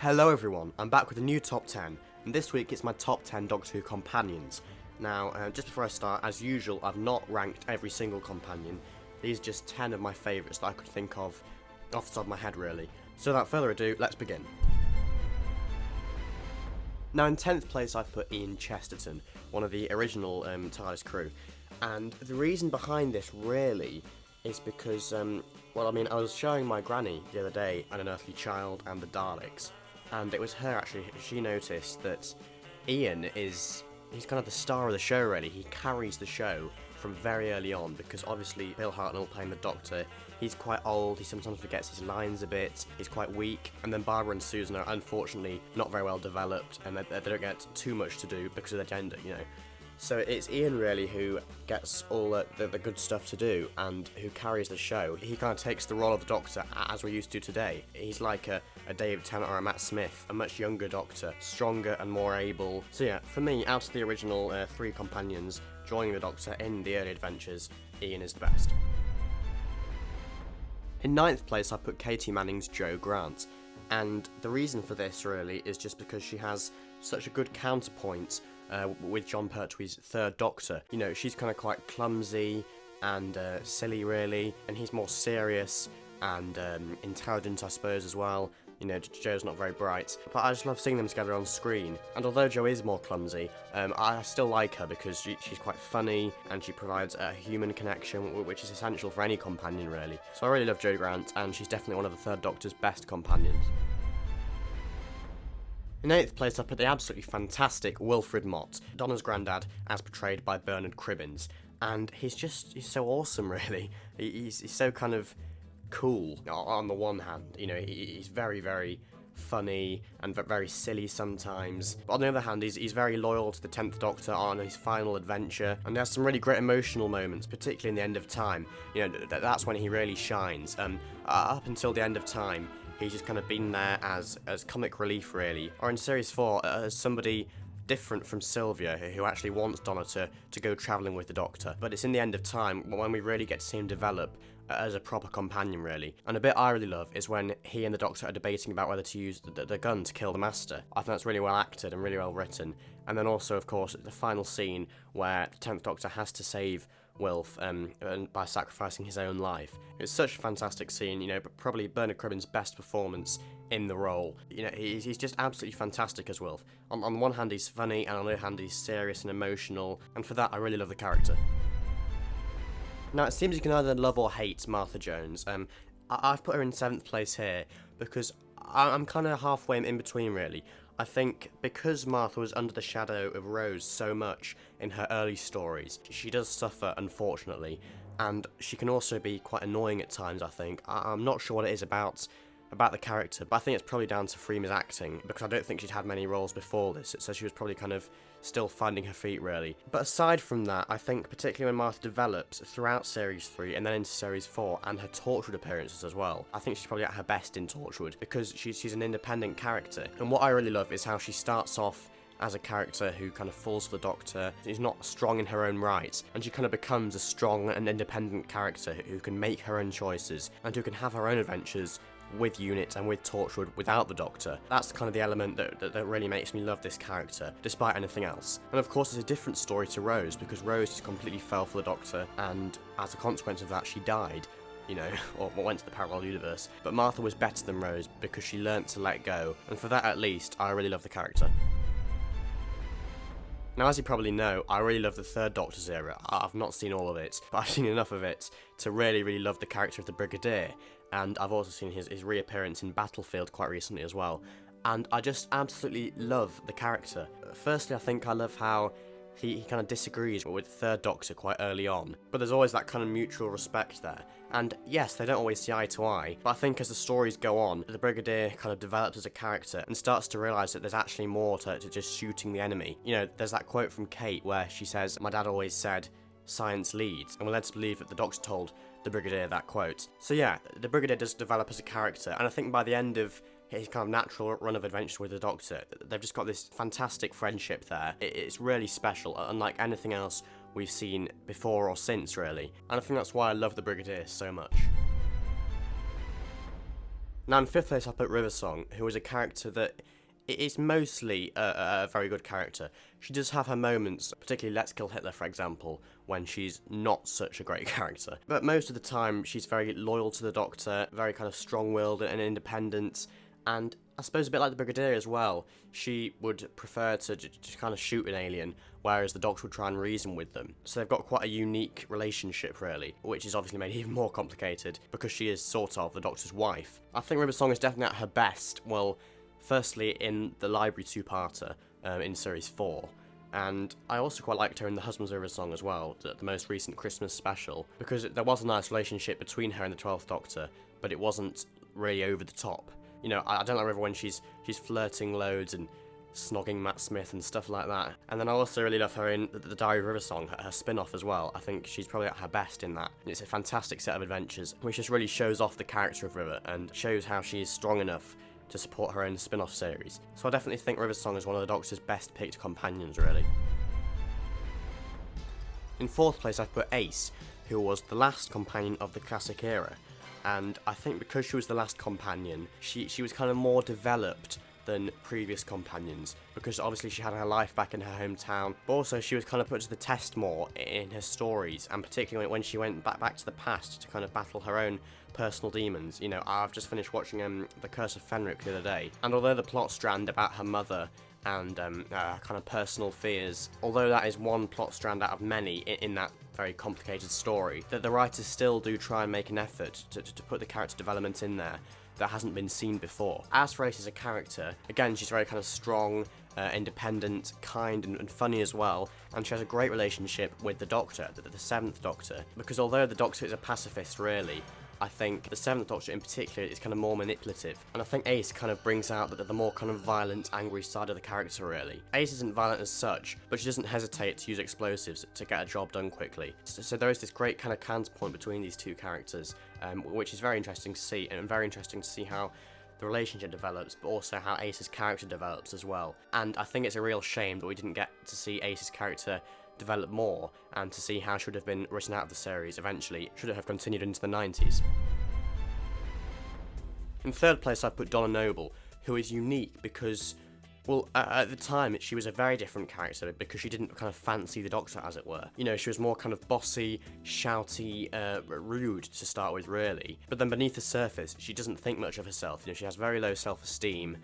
Hello everyone, I'm back with a new top 10, and this week it's my top 10 Doctor Who companions. Now, just before I start, as usual, I've not ranked every single companion. These are just 10 of my favourites that I could think of off the top of my head, really. So without further ado, let's begin. Now, in 10th place I've put Ian Chesterton, one of the original TARDIS crew. And the reason behind this, really, is because, I was showing my granny the other day An Unearthly Child and the Daleks. And it was her, actually, she noticed that Ian he's kind of the star of the show, really. He carries the show from very early on, because obviously Bill Hartnell playing the Doctor, he's quite old, he sometimes forgets his lines a bit, he's quite weak, and then Barbara and Susan are unfortunately not very well developed, and they don't get too much to do because of their gender, you know. So it's Ian, really, who gets all the good stuff to do and who carries the show. He kind of takes the role of the Doctor as we're used to today. He's like a David Tennant or a Matt Smith, a much younger Doctor, stronger and more able. So yeah, for me, out of the original three companions joining the Doctor in the early adventures, Ian is the best. In 9th place, I put Katie Manning's Jo Grant. And the reason for this, really, is just because she has such a good counterpoint with John Pertwee's third Doctor. You know, she's kind of quite clumsy and silly, really, and he's more serious and intelligent, I suppose, as well. You know, Jo's not very bright, but I just love seeing them together on screen. And although Jo is more clumsy, I still like her because she's quite funny and she provides a human connection, which is essential for any companion, really. So I really love Jo Grant, and she's definitely one of the third Doctor's best companions. In 8th place, I put the absolutely fantastic Wilfred Mott, Donna's granddad, as portrayed by Bernard Cribbins. And he's so awesome, really. He's so kind of cool on the one hand. You know, he's very, very funny and very silly sometimes. But on the other hand, he's very loyal to the 10th Doctor on his final adventure, and there's some really great emotional moments, particularly in the End of Time. You know, that's when he really shines. Up until the End of Time, he's just kind of been there as comic relief, really. Or in Series 4, as somebody different from Sylvia, who actually wants Donna to go travelling with the Doctor. But it's in the End of Time when we really get to see him develop as a proper companion, really. And a bit I really love is when he and the Doctor are debating about whether to use the gun to kill the Master. I think that's really well acted and really well written. And then also, of course, the final scene where the 10th Doctor has to save Wilf by sacrificing his own life. It's such a fantastic scene, you know, but probably Bernard Cribbins' best performance in the role. You know, he's just absolutely fantastic as Wilf. On the one hand, he's funny, and on the other hand, he's serious and emotional, and for that, I really love the character. Now, it seems you can either love or hate Martha Jones. I've put her in 7th place here because I'm kind of halfway in between, really. I think because Martha was under the shadow of Rose so much in her early stories, she does suffer, unfortunately, and she can also be quite annoying at times, I think. I'm not sure what it is about the character, but I think it's probably down to Freema's acting, because I don't think she'd had many roles before this, so she was probably kind of still finding her feet, really. But aside from that, I think particularly when Martha develops throughout Series 3 and then into Series 4 and her Torchwood appearances as well, I think she's probably at her best in Torchwood, because she's an independent character. And what I really love is how she starts off as a character who kind of falls for the Doctor, is not strong in her own right, and she kind of becomes a strong and independent character who can make her own choices and who can have her own adventures with Unit and with Torchwood without the Doctor. That's kind of the element that really makes me love this character, despite anything else. And of course, it's a different story to Rose, because Rose just completely fell for the Doctor, and as a consequence of that, she died, you know, or went to the parallel universe. But Martha was better than Rose because she learnt to let go, and for that at least, I really love the character. Now, as you probably know, I really love the third Doctor's era. I've not seen all of it, but I've seen enough of it to really, really love the character of the Brigadier, and I've also seen his reappearance in Battlefield quite recently as well, and I just absolutely love the character. Firstly, I think I love how he kind of disagrees with the third Doctor quite early on, but there's always that kind of mutual respect there. And yes, they don't always see eye to eye, but I think as the stories go on, the Brigadier kind of develops as a character and starts to realise that there's actually more to just shooting the enemy. You know, there's that quote from Kate where she says, "My dad always said, science leads," and we're led to believe that the Doctor told the Brigadier that quote. So yeah, the Brigadier does develop as a character, and I think by the end of his kind of natural run of adventure with the Doctor, they've just got this fantastic friendship there. It's really special, unlike anything else we've seen before or since, really. And I think that's why I love the Brigadier so much. Now in 5th place I put River Song, who is a character that is mostly a very good character. She does have her moments, particularly Let's Kill Hitler, for example, when she's not such a great character. But most of the time, she's very loyal to the Doctor, very kind of strong-willed and independent, and I suppose a bit like the Brigadier as well. She would prefer to just kind of shoot an alien, whereas the Doctor would try and reason with them. So they've got quite a unique relationship, really, which is obviously made even more complicated because she is sort of the Doctor's wife. I think River Song is definitely at her best, well, firstly in the Library two-parter in Series 4, and I also quite liked her in The Husband's River Song as well, the most recent Christmas special, because there was a nice relationship between her and the 12th Doctor, but it wasn't really over the top. You know, I don't like River when she's flirting loads and snogging Matt Smith and stuff like that. And then I also really love her in the Diary of River Song, her spin-off as well. I think she's probably at her best in that. It's a fantastic set of adventures, which just really shows off the character of River and shows how she is strong enough to support her own spin-off series. So I definitely think River Song is one of the Doctor's best picked companions, really. In 4th place I put Ace, who was the last companion of the classic era. And I think because she was the last companion, she was kind of more developed than previous companions, because obviously she had her life back in her hometown, but also she was kind of put to the test more in her stories, and particularly when she went back to the past to kind of battle her own personal demons. You know, I've just finished watching The Curse of Fenric the other day, and although the plot strand about her mother and kind of personal fears, although that is one plot strand out of many in that very complicated story, that the writers still do try and make an effort to put the character development in there that hasn't been seen before. As for Ace as a character, again, she's very kind of strong, independent, kind and funny as well, and she has a great relationship with the Doctor, the 7th Doctor, because although the Doctor is a pacifist really, I think the 7th Doctor in particular is kind of more manipulative, and I think Ace kind of brings out the more kind of violent, angry side of the character really. Ace isn't violent as such, but she doesn't hesitate to use explosives to get a job done quickly. So there is this great kind of counterpoint between these two characters, which is very interesting to see, and very interesting to see how the relationship develops, but also how Ace's character develops as well. And I think it's a real shame that we didn't get to see Ace's character develop more, and to see how she would have been written out of the series eventually, should it have continued into the 90s. In 3rd place I put Donna Noble, who is unique because, well, at the time she was a very different character because she didn't kind of fancy the Doctor, as it were. You know, she was more kind of bossy, shouty, rude to start with really, but then beneath the surface she doesn't think much of herself. You know, she has very low self-esteem,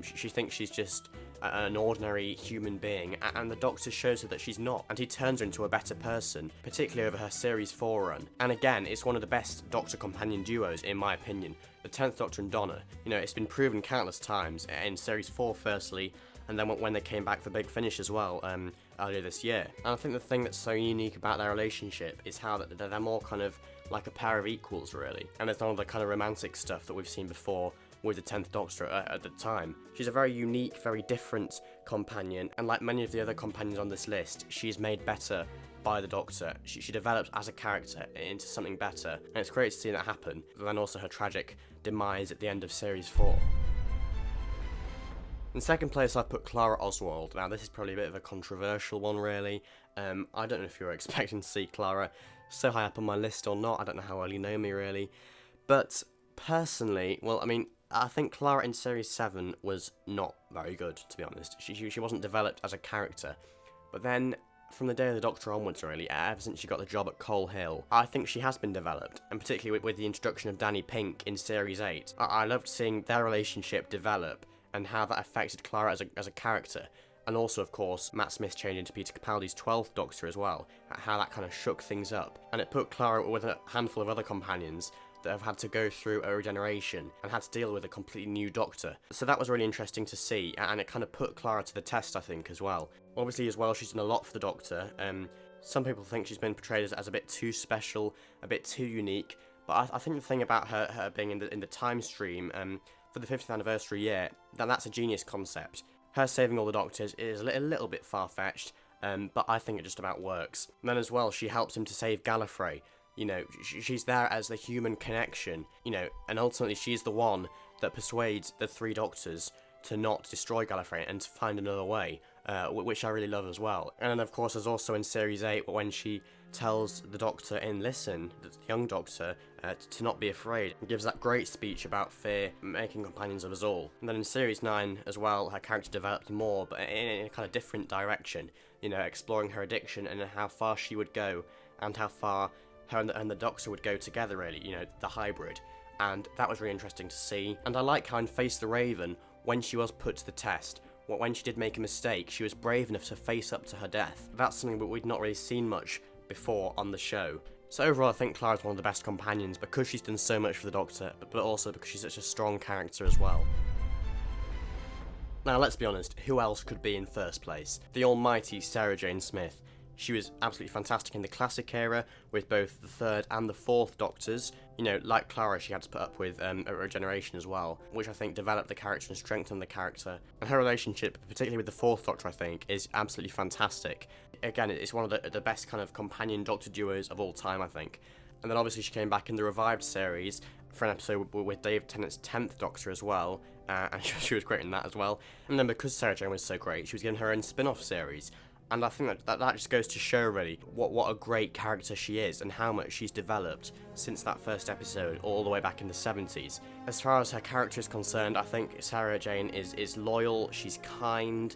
she thinks she's just an ordinary human being, and the Doctor shows her that she's not, and he turns her into a better person, particularly over her Series 4 run. And again, it's one of the best Doctor companion duos in my opinion, the 10th Doctor and Donna. You know, it's been proven countless times, in Series 4 firstly, and then when they came back for Big Finish as well, earlier this year. And I think the thing that's so unique about their relationship is how that they're more kind of like a pair of equals really, and there's none of the kind of romantic stuff that we've seen before with the 10th Doctor at the time. She's a very unique, very different companion, and like many of the other companions on this list, she's made better by the Doctor. She develops as a character into something better, and it's great to see that happen, but then also her tragic demise at the end of Series 4. In 2nd place I put Clara Oswald. Now this is probably a bit of a controversial one really. I don't know if you're expecting to see Clara so high up on my list or not, I don't know how well you know me really, but personally, well, I mean, I think Clara in Series 7 was not very good, to be honest. She wasn't developed as a character. But then, from the Day of the Doctor onwards, really, ever since she got the job at Coal Hill, I think she has been developed, and particularly with the introduction of Danny Pink in Series 8. I loved seeing their relationship develop, and how that affected Clara as a character. And also, of course, Matt Smith changing to Peter Capaldi's 12th Doctor as well, how that kind of shook things up. And it put Clara with a handful of other companions that have had to go through a regeneration and had to deal with a completely new Doctor. So that was really interesting to see, and it kind of put Clara to the test, I think, as well. Obviously, as well, she's done a lot for the Doctor. Some people think she's been portrayed as a bit too special, a bit too unique, but I think the thing about her being in the time stream for the 50th anniversary year, that's a genius concept. Her saving all the Doctors is a little bit far-fetched, but I think it just about works. And then as well, she helps him to save Gallifrey. You know, she's there as the human connection, you know, and ultimately she's the one that persuades the 3 Doctors to not destroy Gallifrey and to find another way. which I really love as well. And then of course there's also in Series 8 when she tells the Doctor in Listen, the young Doctor, to not be afraid, and gives that great speech about fear making companions of us all. And then in Series 9 as well, her character developed more, but in a kind of different direction, you know, exploring her addiction and how far she would go, and how far her and the Doctor would go together, really, you know, the hybrid. And that was really interesting to see. And I like how in Face the Raven, when she was put to the test, when she did make a mistake, she was brave enough to face up to her death. That's something that we'd not really seen much before on the show. So overall, I think Clara's one of the best companions because she's done so much for the Doctor, but also because she's such a strong character as well. Now, let's be honest, who else could be in first place? The almighty Sarah Jane Smith. She was absolutely fantastic in the classic era with both the third and the fourth Doctors. You know, like Clara, she had to put up with a regeneration as well, which I think developed the character and strengthened the character. And her relationship, particularly with the fourth Doctor, I think, is absolutely fantastic. Again, it's one of the best kind of companion Doctor duos of all time, I think. And then obviously she came back in the revived series for an episode with David Tennant's 10th Doctor as well, and she was great in that as well. And then because Sarah Jane was so great, she was given her own spin-off series. And I think that just goes to show, really, what a great character she is and how much she's developed since that first episode all the way back in the 70s. As far as her character is concerned, I think Sarah Jane is loyal, she's kind,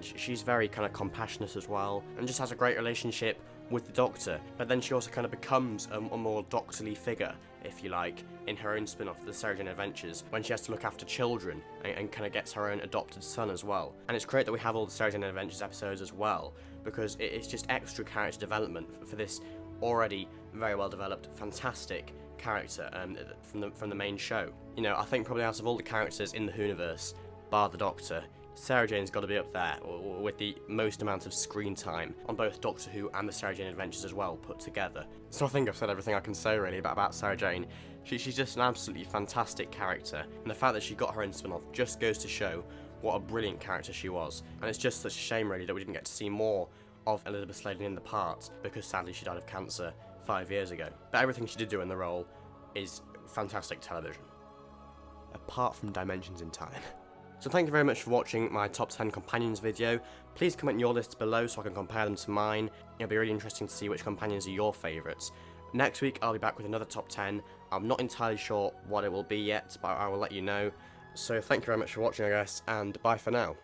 she's very kind of compassionate as well, and just has a great relationship with the Doctor. But then she also kind of becomes a more doctorly figure, if you like, in her own spin-off, The Sarah Jane Adventures, when she has to look after children and kind of gets her own adopted son as well. And it's great that we have all the Sarah Jane Adventures episodes as well, because it's just extra character development for this already very well developed, fantastic character from the main show. You know, I think probably out of all the characters in the Whoniverse, bar the Doctor, Sarah Jane's got to be up there with the most amount of screen time on both Doctor Who and the Sarah Jane Adventures as well put together. So I think I've said everything I can say really about Sarah Jane. She's just an absolutely fantastic character, and the fact that she got her own spin-off just goes to show what a brilliant character she was. And it's just such a shame really that we didn't get to see more of Elizabeth Sladen in the part, because sadly she died of cancer 5 years ago. But everything she did do in the role is fantastic television, apart from Dimensions in Time. So thank you very much for watching my top 10 companions video. Please comment your lists below so I can compare them to mine. It'll be really interesting to see which companions are your favourites. Next week I'll be back with another top 10. I'm not entirely sure what it will be yet, but I will let you know. So thank you very much for watching, I guess, and bye for now.